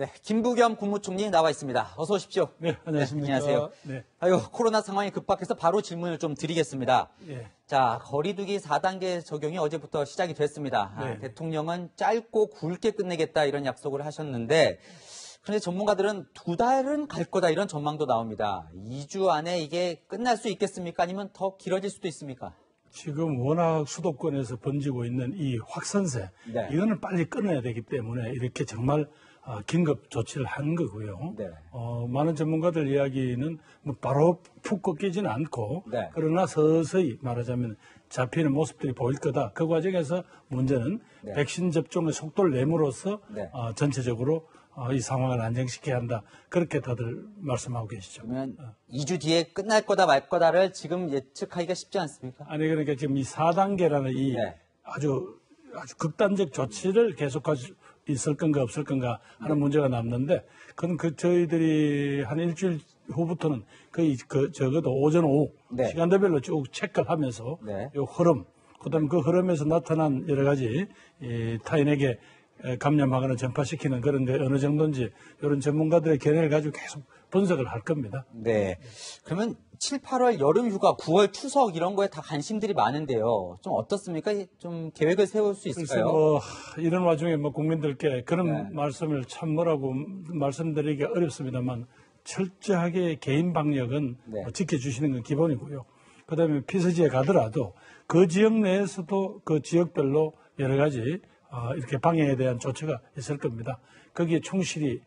네, 김부겸 국무총리 나와 있습니다. 어서 오십시오. 네, 안녕하십니까. 네, 안녕하세요. 네. 아유, 코로나 상황이 급박해서 바로 질문을 좀 드리겠습니다. 예. 자, 거리두기 4단계 적용이 어제부터 시작이 됐습니다. 네. 대통령은 짧고 굵게 끝내겠다 이런 약속을 하셨는데, 그런데 전문가들은 2달은 갈 거다 이런 전망도 나옵니다. 2주 안에 이게 끝날 수 있겠습니까? 아니면 더 길어질 수도 있습니까? 지금 워낙 수도권에서 번지고 있는 이 확산세, 네. 이거는 빨리 끊어야 되기 때문에 이렇게 정말 긴급 조치를 한 거고요. 네. 많은 전문가들 이야기는 뭐 바로 푹 꺾이지는 않고, 네. 그러나 서서히 말하자면 잡히는 모습들이 보일 거다. 그 과정에서 문제는 네. 백신 접종의 속도를 내므로써 네. 전체적으로 이 상황을 안정시켜야 한다. 그렇게 다들 말씀하고 계시죠. 그러면 2주 뒤에 끝날 거다 말 거다를 지금 예측하기가 쉽지 않습니까? 아니, 그러니까 지금 이 4단계라는 이 네. 아주 극단적 조치를 계속할 수 있을 건가 없을 건가 하는 문제가 남는데, 그건 저희들이 한 일주일 후부터는 거의 적어도 오전 오후 네. 시간대별로 쭉 체크를 하면서 네. 요 흐름, 그다음에 그 흐름에서 나타난 여러 가지 타인에게 감염하거나 전파시키는 그런 게 어느 정도인지 이런 전문가들의 견해를 가지고 계속 분석을 할 겁니다. 네. 그러면 7, 8월 여름 휴가, 9월 추석 이런 거에 다 관심들이 많은데요. 좀 어떻습니까? 좀 계획을 세울 수 그래서 있을까요? 이런 와중에 국민들께 그런 네. 말씀을 참 뭐라고 말씀드리기가 어렵습니다만, 철저하게 개인 방역은 네. 지켜주시는 건 기본이고요. 그다음에 피서지에 가더라도 그 지역 내에서도 그 지역별로 여러 가지 이렇게 방역에 대한 조치가 있을 겁니다. 거기에 충실히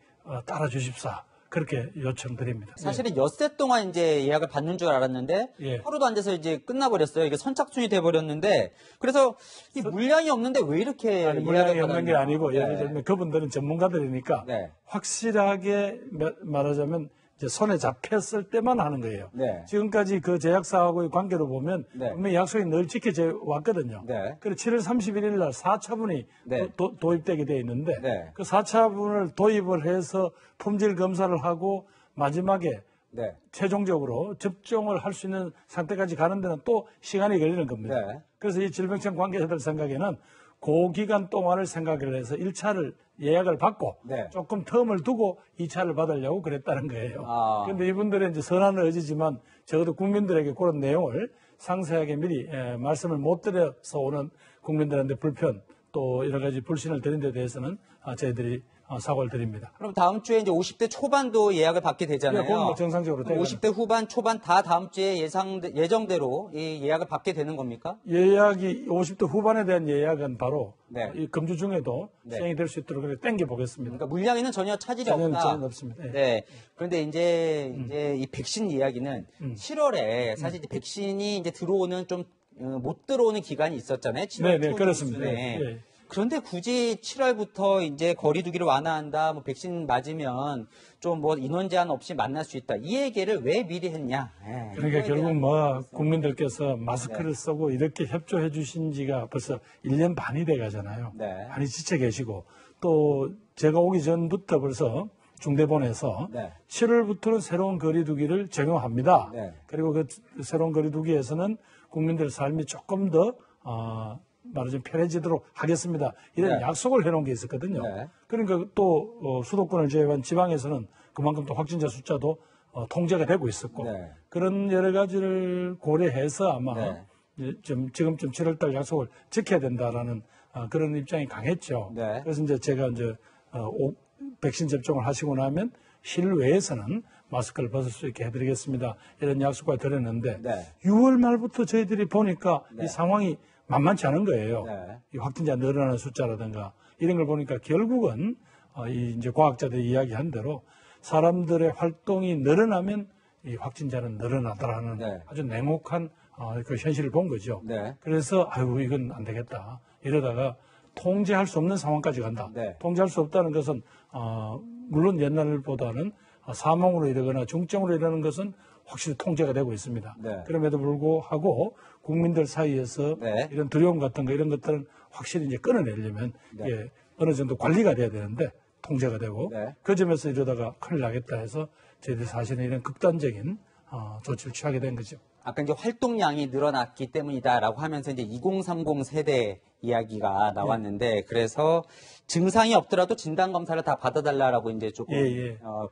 따라 주십사. 그렇게 요청드립니다. 사실은 엿새 동안 이제 예약을 받는 줄 알았는데 예. 하루도 안 돼서 이제 끝나버렸어요. 이게 선착순이 돼버렸는데 그래서 이 물량이 없는데 왜 이렇게 물량이 예약을 없는 게 받았나? 아니고 네. 예를 들면 그분들은 전문가들이니까 네. 확실하게 말하자면 이제 손에 잡혔을 때만 하는 거예요. 네. 지금까지 그 제약사하고의 관계로 보면 네. 분명히 약속이 늘 지켜져 왔거든요. 네. 그래서 7월 31일 날 4차분이 네. 도입되게 돼 있는데 네. 그 4차분을 도입을 해서 품질 검사를 하고 마지막에 네. 최종적으로 접종을 할 수 있는 상태까지 가는 데는 또 시간이 걸리는 겁니다. 네. 그래서 이 질병청 관계자들 생각에는 그 기간 동안을 생각을 해서 1차를 예약을 받고 네. 조금 텀을 두고 2차를 받으려고 그랬다는 거예요. 그런데 이분들은 이제 선한 의지지만 적어도 국민들에게 그런 내용을 상세하게 미리 말씀을 못 드려서 오는 국민들한테 불편 또 여러 가지 불신을 드린 데 대해서는 저희들이 사과를 드립니다. 그럼 다음 주에 이제 50대 초반도 예약을 받게 되잖아요. 네, 그건 뭐 정상적으로 되거든요. 50대 후반, 초반 다 다음 주에 예정대로 이 예약을 받게 되는 겁니까? 예약이 50대 후반에 대한 예약은 바로 네. 이 금주 중에도 네. 시행이 될 수 있도록 그렇게 땡겨 보겠습니다. 그러니까 물량에는 전혀 차질이 전혀 없다. 없습니다. 네. 네. 그런데 이제 이 백신 이야기는 7월에 사실 이제 백신이 이제 들어오는 좀 못 들어오는 기간이 있었잖아요. 7월 네, 초 그렇습니다. 중순에. 네. 그런데 굳이 7월부터 이제 거리두기를 완화한다, 뭐 백신 맞으면 좀 뭐 인원 제한 없이 만날 수 있다. 이 얘기를 왜 미리 했냐? 그러니까 결국 국민들께서 마스크를 쓰고 이렇게 협조해 주신 지가 벌써 1년 반이 돼 가잖아요. 네. 많이 지쳐 계시고 또 제가 오기 전부터 벌써 중대본에서 네. 7월부터는 새로운 거리두기를 적용합니다. 네. 그리고 그 새로운 거리두기에서는 국민들 삶이 조금 더 말하자면 편해지도록 하겠습니다. 이런 네. 약속을 해놓은 게 있었거든요. 네. 그러니까 또 수도권을 제외한 지방에서는 그만큼 또 확진자 숫자도 통제가 되고 있었고 네. 그런 여러 가지를 고려해서 아마 네. 지금쯤 7월달 약속을 지켜야 된다라는 그런 입장이 강했죠. 네. 그래서 이제 제가 백신 접종을 하시고 나면 실외에서는 마스크를 벗을 수 있게 해드리겠습니다. 이런 약속을 드렸는데 네. 6월 말부터 저희들이 보니까 네. 이 상황이 만만치 않은 거예요. 네. 이 확진자 늘어나는 숫자라든가 이런 걸 보니까 결국은 이제 과학자들이 이야기한 대로 사람들의 활동이 늘어나면 이 확진자는 늘어나더라는 네. 아주 냉혹한 그 현실을 본 거죠. 네. 그래서 이건 안 되겠다. 이러다가 통제할 수 없는 상황까지 간다. 네. 통제할 수 없다는 것은 물론 옛날보다는 사망으로 이르거나 중증으로 이르는 것은 확실히 통제가 되고 있습니다. 네. 그럼에도 불구하고 국민들 사이에서 네. 이런 두려움 같은 거 이런 것들은 확실히 이제 끊어내려면 네. 예, 어느 정도 관리가 돼야 되는데 통제가 되고 네. 그 점에서 이러다가 큰일 나겠다 해서 저희들이 사실은 이런 극단적인 조치를 취하게 된 거죠. 아까 이제 활동량이 늘어났기 때문이다라고 하면서 이제 2030 세대 이야기가 나왔는데 그래서 증상이 없더라도 진단 검사를 다 받아달라라고 이제 조금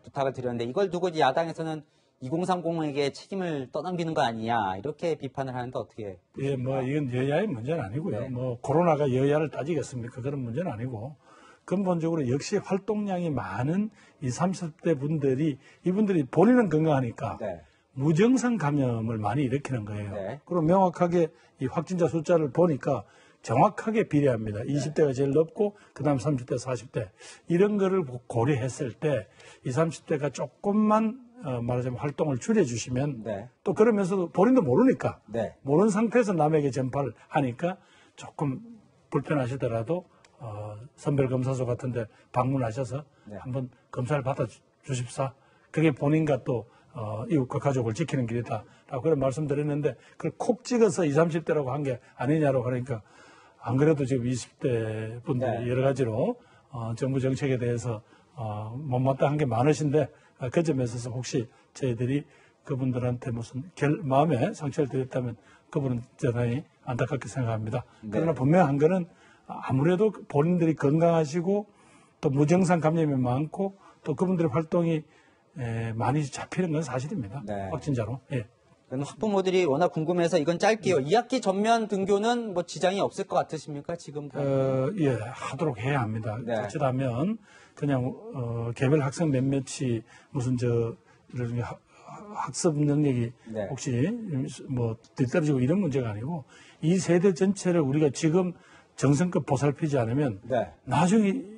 부탁을 드렸는데 이걸 두고 이제 야당에서는 2030에게 책임을 떠넘기는 거 아니냐 이렇게 비판을 하는데 어떻게? 예, 뭐 이건 여야의 문제는 아니고요. 네. 뭐 코로나가 여야를 따지겠습니까? 그런 문제는 아니고 근본적으로 역시 활동량이 많은 20, 30대 분들이 이분들이 본인은 건강하니까 네. 무증상 감염을 많이 일으키는 거예요. 네. 그리고 명확하게 이 확진자 숫자를 보니까 정확하게 비례합니다. 20대가 제일 높고 그다음 30대, 40대 이런 거를 고려했을 때 20, 30대가 조금만 말하자면 활동을 줄여주시면 네. 또 그러면서도 본인도 모르니까 네. 모르는 상태에서 남에게 전파를 하니까 조금 불편하시더라도 선별검사소 같은 데 방문하셔서 네. 한번 검사를 받아주십사. 그게 본인과 또 이웃과 가족을 지키는 길이다라고 그런 말씀드렸는데 그걸 콕 찍어서 20, 30대라고 한 게 아니냐고 하니까 안 그래도 지금 20대 분들이 네. 여러 가지로 정부 정책에 대해서 못마땅한 게 많으신데 그 점에 있어서 혹시 저희들이 그분들한테 무슨 마음에 상처를 드렸다면 그분은 대단히 안타깝게 생각합니다. 네. 그러나 분명한 거는 아무래도 본인들이 건강하시고 또 무증상 감염이 많고 또 그분들의 활동이 많이 잡히는 건 사실입니다. 네. 확진자로. 예. 학부모들이 워낙 궁금해서 이건 짧게요. 2학기 전면 등교는 뭐 지장이 없을 것 같으십니까? 지금? 예, 하도록 해야 합니다. 네. 자칫하면 그냥 개별 학생 몇몇이 무슨 이런 학습 능력이 네. 혹시 뭐 뒤떨어지고 이런 문제가 아니고 이 세대 전체를 우리가 지금 정성껏 보살피지 않으면 네. 나중에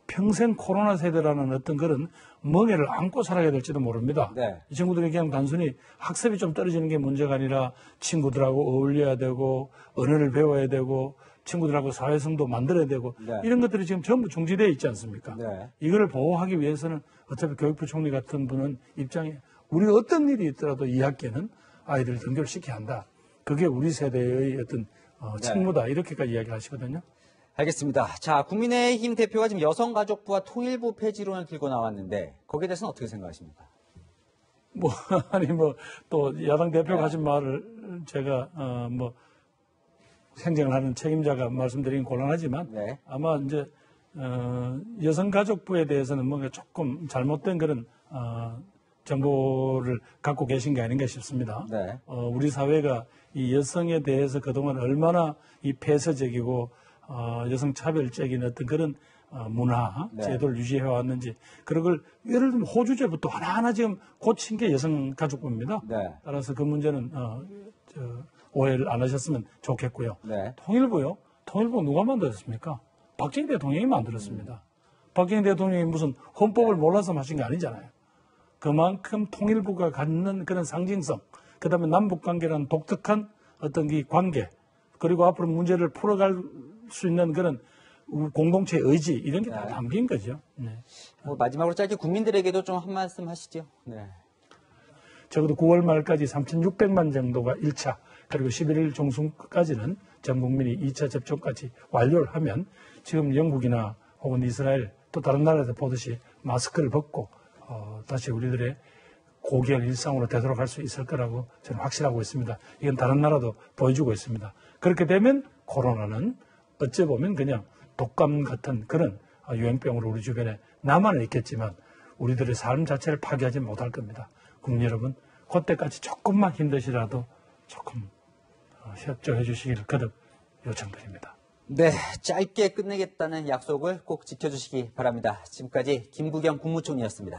평생 코로나 세대라는 어떤 그런 멍에를 안고 살아야 될지도 모릅니다. 네. 이 친구들이 그냥 단순히 학습이 좀 떨어지는 게 문제가 아니라 친구들하고 어울려야 되고 언어를 배워야 되고 친구들하고 사회성도 만들어야 되고 네. 이런 것들이 지금 전부 중지되어 있지 않습니까? 네. 이거를 보호하기 위해서는 어차피 교육부 총리 같은 분은 입장에 우리가 어떤 일이 있더라도 2학기에는 아이들을 등교를 시켜야 한다. 그게 우리 세대의 어떤 책무다. 이렇게까지 이야기를 하시거든요. 알겠습니다. 자, 국민의힘 대표가 지금 여성가족부와 통일부 폐지론을 들고 나왔는데 거기에 대해서는 어떻게 생각하십니까? 또 야당 대표가 하신 말을 제가 행정을 하는 책임자가 말씀드리긴 곤란하지만 네. 아마 이제 여성가족부에 대해서는 뭔가 조금 잘못된 그런 정보를 갖고 계신 게 아닌가 싶습니다. 네. 우리 사회가 이 여성에 대해서 그동안 얼마나 이 폐쇄적이고 여성 차별적인 어떤 그런 문화, 네. 제도를 유지해 왔는지 그런 걸 예를 들면 호주제부터 하나하나 지금 고친 게 여성가족부입니다. 네. 따라서 그 문제는 오해를 안 하셨으면 좋겠고요. 네. 통일부요? 통일부 누가 만들었습니까? 박정희 대통령이 만들었습니다. 박정희 대통령이 무슨 헌법을 몰라서 하신 게 아니잖아요. 그만큼 통일부가 갖는 그런 상징성, 그 다음에 남북관계라는 독특한 어떤 이 관계, 그리고 앞으로 문제를 풀어갈 수 있는 그런 공동체의 의지, 이런 게 다 담긴 거죠. 네. 마지막으로 짧게 국민들에게도 좀 한 말씀 하시죠. 네. 적어도 9월 말까지 3,600만 정도가 1차, 그리고 11일 중순까지는 전 국민이 2차 접종까지 완료를 하면 지금 영국이나 혹은 이스라엘 또 다른 나라에서 보듯이 마스크를 벗고 다시 우리들의 고결 일상으로 되돌아갈 수 있을 거라고 저는 확신하고 있습니다. 이건 다른 나라도 보여주고 있습니다. 그렇게 되면 코로나는 어찌 보면 그냥 독감 같은 그런 유행병으로 우리 주변에 남아는 있겠지만 우리들의 삶 자체를 파괴하지 못할 겁니다. 국민 여러분, 그때까지 조금만 힘드시라도 조금 협조해 주시기를 거듭 요청드립니다. 네, 짧게 끝내겠다는 약속을 꼭 지켜주시기 바랍니다. 지금까지 김부겸 국무총리였습니다.